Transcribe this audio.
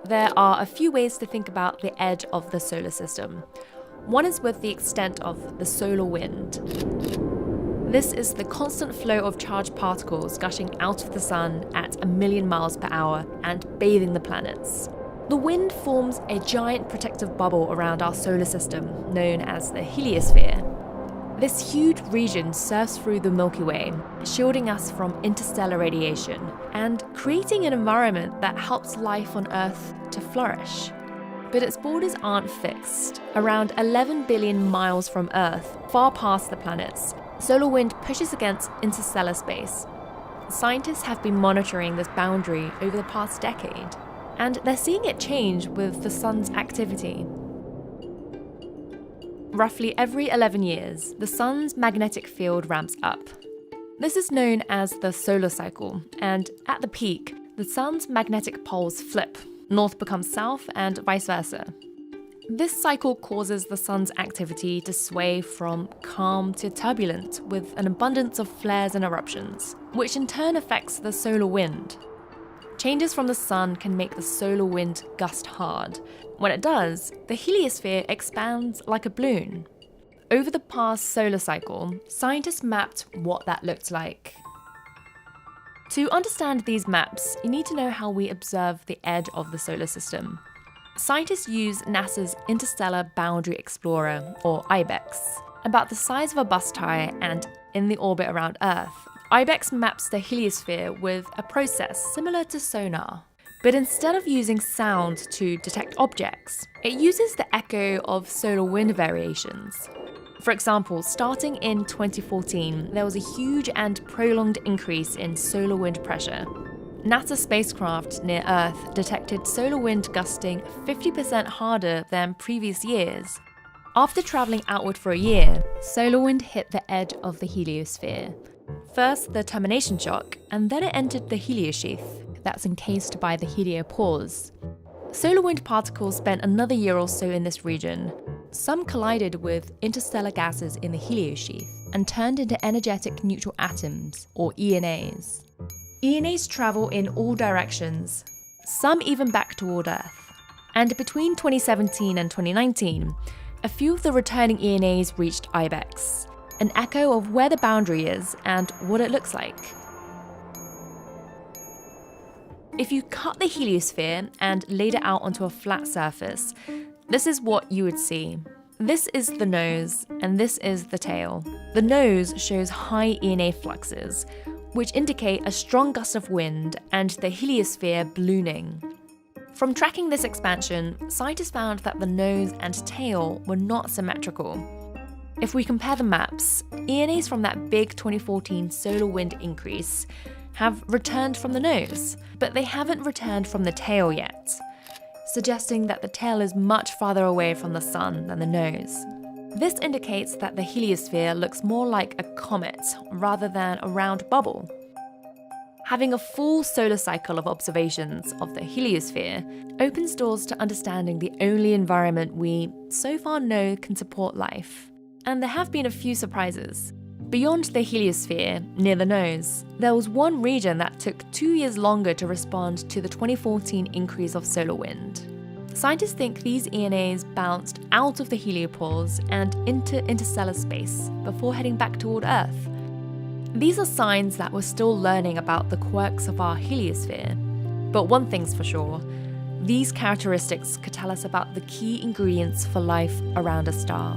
There are a few ways to think about the edge of the solar system. One is with the extent of the solar wind. This is the constant flow of charged particles gushing out of the sun at 1,000,000 miles per hour and bathing the planets. The wind forms a giant protective bubble around our solar system, known as the heliosphere. This huge region surfs through the Milky Way, shielding us from interstellar radiation and creating an environment that helps life on Earth to flourish. But its borders aren't fixed. Around 11 billion miles from Earth, far past the planets, solar wind pushes against interstellar space. Scientists have been monitoring this boundary over the past decade, and they're seeing it change with the sun's activity. Roughly every 11 years, the sun's magnetic field ramps up. This is known as the solar cycle, and at the peak, the sun's magnetic poles flip. North becomes south and vice versa. This cycle causes the sun's activity to sway from calm to turbulent with an abundance of flares and eruptions, which in turn affects the solar wind. Changes from the sun can make the solar wind gust hard. When it does, the heliosphere expands like a balloon. Over the past solar cycle, scientists mapped what that looked like. To understand these maps, you need to know how we observe the edge of the solar system. Scientists use NASA's Interstellar Boundary Explorer, or IBEX. About the size of a bus tyre and in the orbit around Earth, IBEX maps the heliosphere with a process similar to sonar. But instead of using sound to detect objects, it uses the echo of solar wind variations. For example, starting in 2014, there was a huge and prolonged increase in solar wind pressure. NASA spacecraft near Earth detected solar wind gusting 50% harder than previous years. After traveling outward for a year, solar wind hit the edge of the heliosphere. First the termination shock, and then it entered the heliosheath that's encased by the heliopause. Solar wind particles spent another year or so in this region. Some collided with interstellar gases in the heliosheath and turned into energetic neutral atoms, or ENAs. ENAs travel in all directions, some even back toward Earth. And between 2017 and 2019, a few of the returning ENAs reached IBEX, an echo of where the boundary is and what it looks like. If you cut the heliosphere and laid it out onto a flat surface, this is what you would see. This is the nose, and this is the tail. The nose shows high ENA fluxes, which indicate a strong gust of wind and the heliosphere ballooning. From tracking this expansion, scientists found that the nose and tail were not symmetrical. If we compare the maps, ENAs from that big 2014 solar wind increase have returned from the nose, but they haven't returned from the tail yet, suggesting that the tail is much farther away from the sun than the nose. This indicates that the heliosphere looks more like a comet rather than a round bubble. Having a full solar cycle of observations of the heliosphere opens doors to understanding the only environment we so far know can support life. And there have been a few surprises. Beyond the heliosphere, near the nose, there was one region that took 2 years longer to respond to the 2014 increase of solar wind. Scientists think these ENAs bounced out of the heliopause and into interstellar space before heading back toward Earth. These are signs that we're still learning about the quirks of our heliosphere. But one thing's for sure, these characteristics could tell us about the key ingredients for life around a star.